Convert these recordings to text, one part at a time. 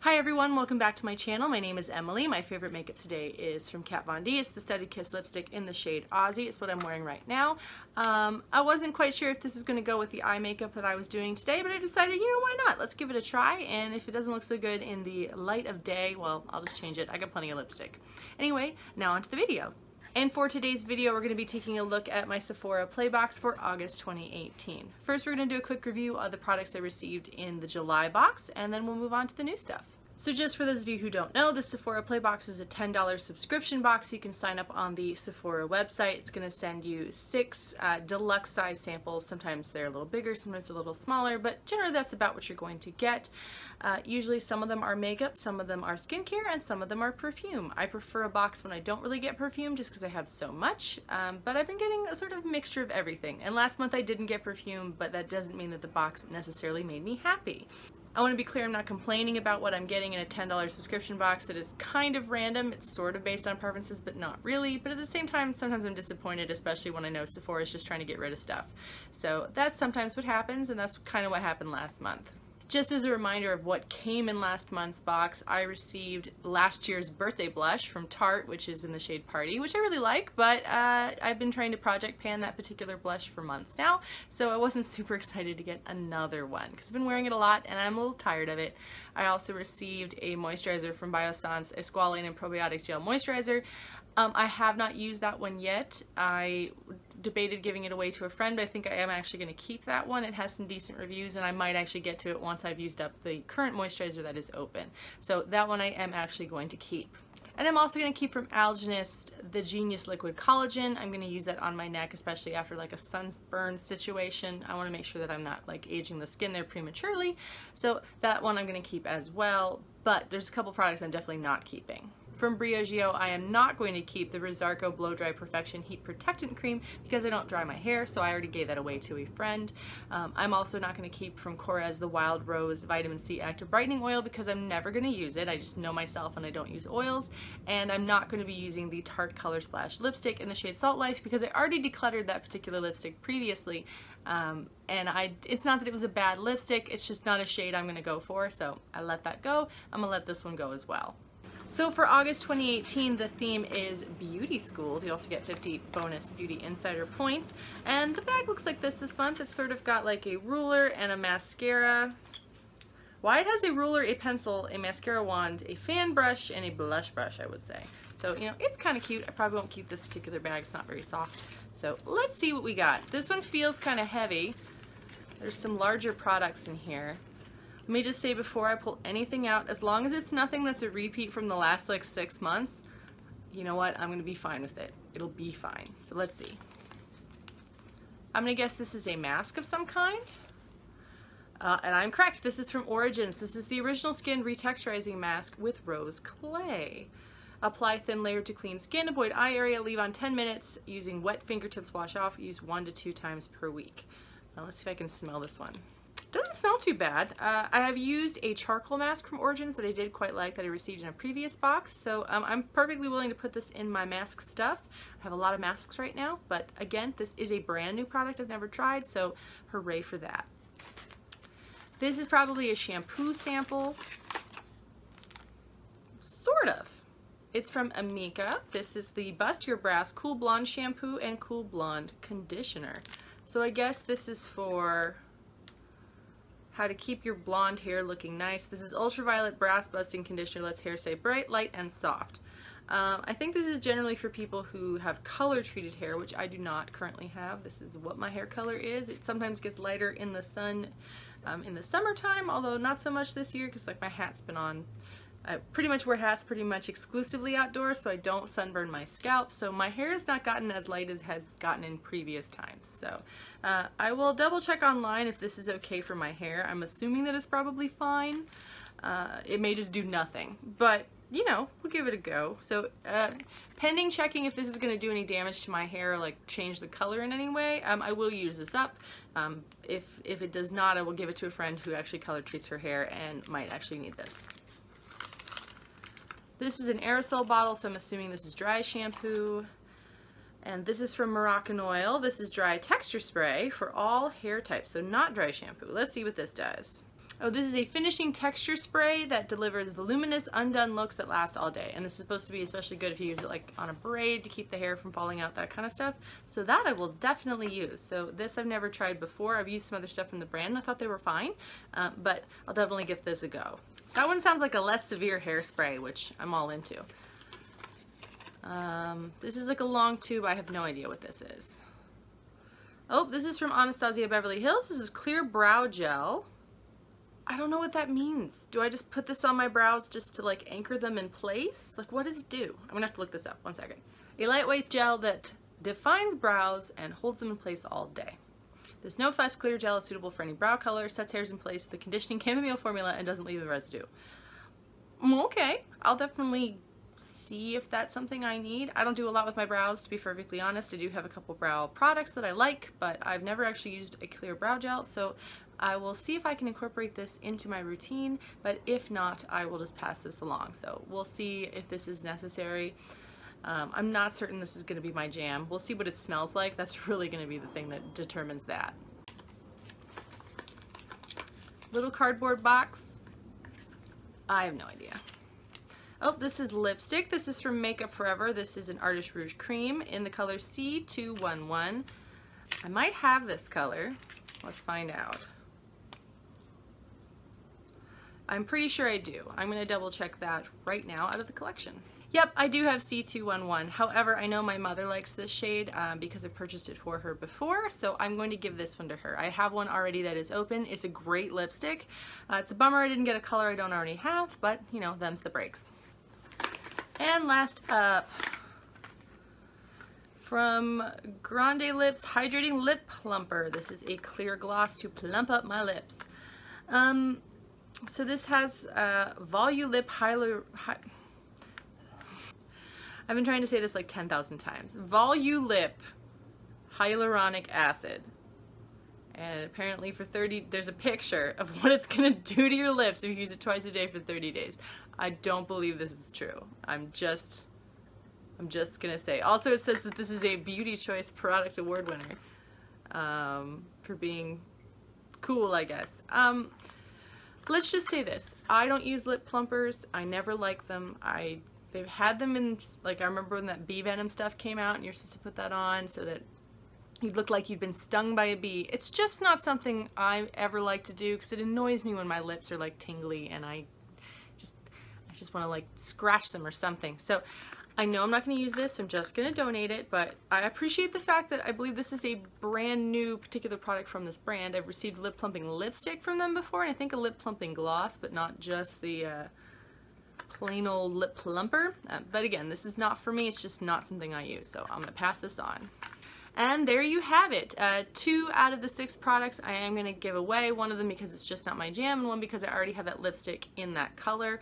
Hi everyone, welcome back to my channel. My name is Emily. My favorite makeup today is from Kat Von D. It's the Steady Kiss lipstick in the shade Aussie. It's what I'm wearing right now. I wasn't quite sure if this was going to go with the eye makeup that I was doing today, but I decided, you know, why not? Let's give it a try, and if it doesn't look so good in the light of day, well, I'll just change it. I got plenty of lipstick. Anyway, now onto the video. And for today's video, we're going to be taking a look at my Sephora Playbox for August 2018. First, we're going to do a quick review of the products I received in the July box, and then we'll move on to the new stuff. So just for those of you who don't know, the Sephora Playbox is a $10 subscription box. You can sign up on the Sephora website. It's going to send you 6 deluxe size samples. Sometimes they're a little bigger, sometimes a little smaller, but generally that's about what you're going to get. Usually some of them are makeup, some of them are skincare, and some of them are perfume. I prefer a box when I don't really get perfume just because I have so much, but I've been getting a sort of mixture of everything. And last month I didn't get perfume, but that doesn't mean that the box necessarily made me happy. I want to be clear, I'm not complaining about what I'm getting in a $10 subscription box that is kind of random. It's sort of based on preferences, but not really. But at the same time, sometimes I'm disappointed, especially when I know Sephora is just trying to get rid of stuff. So that's sometimes what happens, and that's kind of what happened last month. Just as a reminder of what came in last month's box, I received last year's birthday blush from Tarte, which is in the shade Party, which I really like, but I've been trying to project pan that particular blush for months now, so I wasn't super excited to get another one because I've been wearing it a lot and I'm a little tired of it. I also received a moisturizer from Biossance, a Squalane and Probiotic Gel Moisturizer. I have not used that one yet. I debated giving it away to a friend, but I think I am actually going to keep that one. It has some decent reviews, and I might actually get to it once I've used up the current moisturizer that is open. So that one I am actually going to keep. And I'm also going to keep from Algenist the Genius Liquid Collagen. I'm going to use that on my neck, especially after like a sunburn situation. I want to make sure that I'm not like aging the skin there prematurely. So that one I'm going to keep as well. But there's a couple products I'm definitely not keeping. From Briogeo, I am not going to keep the Rosarco Blow Dry Perfection Heat Protectant Cream because I don't dry my hair, so I already gave that away to a friend. I'm also not going to keep from Korres the Wild Rose Vitamin C Active Brightening Oil because I'm never going to use it. I just know myself and I don't use oils. And I'm not going to be using the Tarte Color Splash lipstick in the shade Salt Life because I already decluttered that particular lipstick previously. And it's not that it was a bad lipstick, it's just not a shade I'm going to go for, so I let that go. I'm going to let this one go as well. So for August 2018, the theme is Beauty School. You also get 50 bonus Beauty Insider points. And the bag looks like this month. It's sort of got like a ruler and a mascara. Why it has a ruler, a pencil, a mascara wand, a fan brush, and a blush brush, I would say. So, you know, it's kind of cute. I probably won't keep this particular bag. It's not very soft. So let's see what we got. This one feels kind of heavy. There's some larger products in here. Let me just say before I pull anything out, as long as it's nothing that's a repeat from the last like 6 months, you know what, I'm going to be fine with it. It'll be fine. So let's see. I'm going to guess this is a mask of some kind. And I'm correct. This is from Origins. This is the Original Skin Retexturizing Mask with Rose Clay. Apply thin layer to clean skin, avoid eye area, leave on 10 minutes using wet fingertips, wash off, use 1 to 2 times per week. Now let's see if I can smell this one. Doesn't smell too bad. I have used a charcoal mask from Origins that I did quite like that I received in a previous box, so I'm perfectly willing to put this in my mask stuff. I have a lot of masks right now, but again, this is a brand new product I've never tried, so hooray for that. This is probably a shampoo sample. Sort of. It's from Amika. This is the Bust Your Brows Cool Blonde Shampoo and Cool Blonde Conditioner. So I guess this is for how to keep your blonde hair looking nice. This is Ultraviolet Brow Busting Conditioner. Lets hair stay bright, light, and soft. I think this is generally for people who have color treated hair, which I do not currently have. This is what my hair color is. It sometimes gets lighter in the sun in the summertime, although not so much this year because like my hat's been on. I pretty much wear hats pretty much exclusively outdoors, so I don't sunburn my scalp, so my hair has not gotten as light as has gotten in previous times. So I will double check online if this is okay for my hair. I'm assuming that it's probably fine. It may just do nothing, but you know, we'll give it a go. So pending checking if this is going to do any damage to my hair or like change the color in any way, I will use this up. If it does not, I will give it to a friend who actually color treats her hair and might actually need this. This is an aerosol bottle, so I'm assuming this is dry shampoo. And this is from Moroccanoil. This is dry texture spray for all hair types, so not dry shampoo. Let's see what this does. Oh, this is a finishing texture spray that delivers voluminous, undone looks that last all day. And this is supposed to be especially good if you use it like on a braid to keep the hair from falling out, that kind of stuff. So that I will definitely use. So this I've never tried before. I've used some other stuff from the brand and I thought they were fine, but I'll definitely give this a go. That one sounds like a less severe hairspray, which I'm all into. This is like a long tube. I have no idea what this is. Oh, this is from Anastasia Beverly Hills. This is clear brow gel. I don't know what that means. Do I just put this on my brows just to like anchor them in place? Like, what does it do? I'm gonna have to look this up. One second. A lightweight gel that defines brows and holds them in place all day. This no fuss clear gel is suitable for any brow color, sets hairs in place with a conditioning chamomile formula, and doesn't leave a residue. Okay, I'll definitely see if that's something I need. I don't do a lot with my brows, to be perfectly honest. I do have a couple brow products that I like, but I've never actually used a clear brow gel, so I will see if I can incorporate this into my routine, but if not, I will just pass this along. So we'll see if this is necessary. I'm not certain this is going to be my jam. We'll see what it smells like. That's really going to be the thing that determines that. Little cardboard box. I have no idea. Oh, this is lipstick. This is from Makeup Forever. This is an Artist Rouge Cream in the color C211. I might have this color. Let's find out. I'm pretty sure I do. I'm going to double check that right now out of the collection. Yep, I do have C211. However, I know my mother likes this shade because I've purchased it for her before, so I'm going to give this one to her. I have one already that is open. It's a great lipstick. It's a bummer I didn't get a color I don't already have, but you know, them's the breaks. And last up, from GrandeLIPS Hydrating Lip Plumper. This is a clear gloss to plump up my lips. So this has Volulip I've been trying to say this like 10,000 times. Volulip hyaluronic acid. And apparently for 30, there's a picture of what it's gonna do to your lips if you use it twice a day for 30 days. I don't believe this is true. I'm just gonna say. Also, it says that this is a Beauty Choice Product Award winner for being cool, I guess. Let's just say this. I don't use lip plumpers. I never like them. They've had them in, like, I remember when that bee venom stuff came out and you're supposed to put that on so that you'd look like you'd been stung by a bee. It's just not something I ever like to do because it annoys me when my lips are like tingly and I just want to like scratch them or something. So I know I'm not going to use this, so I'm just going to donate it, but I appreciate the fact that I believe this is a brand new particular product from this brand. I've received lip plumping lipstick from them before, and I think a lip plumping gloss, but not just the plain old lip plumper. But again, this is not for me. It's just not something I use, so I'm going to pass this on. And there you have it. 2 out of the 6 products I am going to give away. One of them because it's just not my jam, and one because I already have that lipstick in that color,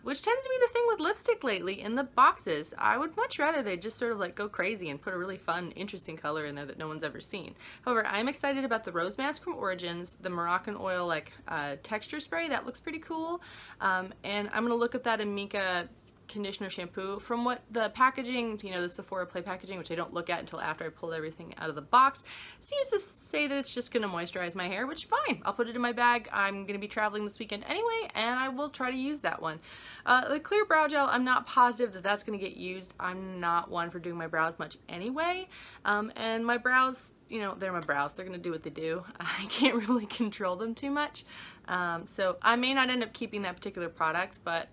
which tends to be the thing with lipstick lately in the boxes. I would much rather they just sort of like go crazy and put a really fun, interesting color in there that no one's ever seen. However, I'm excited about the Rose Mask from Origins, the Moroccanoil like texture spray. That looks pretty cool. And I'm going to look at that Amika conditioner shampoo. From what the packaging, you know, the Sephora Play packaging, which I don't look at until after I pull everything out of the box, seems to say that it's just going to moisturize my hair, which fine. I'll put it in my bag. I'm going to be traveling this weekend anyway, and I will try to use that one. The clear brow gel, I'm not positive that that's going to get used. I'm not one for doing my brows much anyway, and my brows, you know, they're my brows. They're going to do what they do. I can't really control them too much, so I may not end up keeping that particular product, but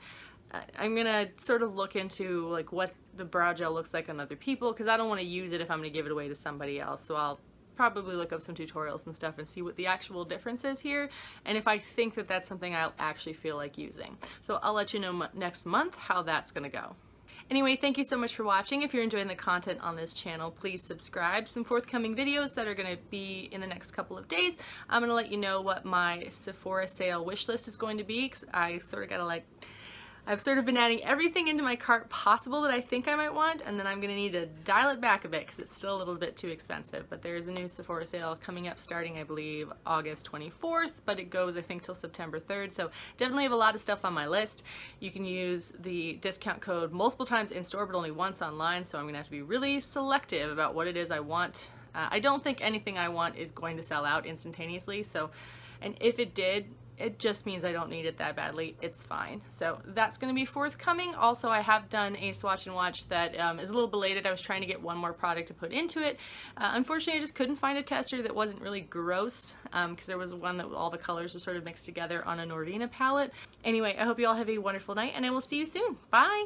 I'm gonna sort of look into like what the brow gel looks like on other people, because I don't want to use it if I'm gonna give it away to somebody else. So I'll probably look up some tutorials and stuff and see what the actual difference is here, and if I think that that's something I'll actually feel like using. So I'll let you know next month how that's gonna go. Anyway, thank you so much for watching. If you're enjoying the content on this channel, please subscribe. Some forthcoming videos that are going to be in the next couple of days. I'm going to let you know what my Sephora sale wish list is going to be, because I sort of got to like, I've sort of been adding everything into my cart possible that I think I might want, and then I'm going to need to dial it back a bit because it's still a little bit too expensive. But there's a new Sephora sale coming up starting, I believe, August 24th, but it goes, I think, till September 3rd. So definitely have a lot of stuff on my list. You can use the discount code multiple times in store, but only once online, so I'm going to have to be really selective about what it is I want. I don't think anything I want is going to sell out instantaneously, so, and if it did, it just means I don't need it that badly. It's fine. So that's going to be forthcoming. Also, I have done a swatch and watch that is a little belated. I was trying to get one more product to put into it. Unfortunately, I just couldn't find a tester that wasn't really gross, because there was one that all the colors were sort of mixed together on a Norvina palette. Anyway, I hope you all have a wonderful night, and I will see you soon. Bye!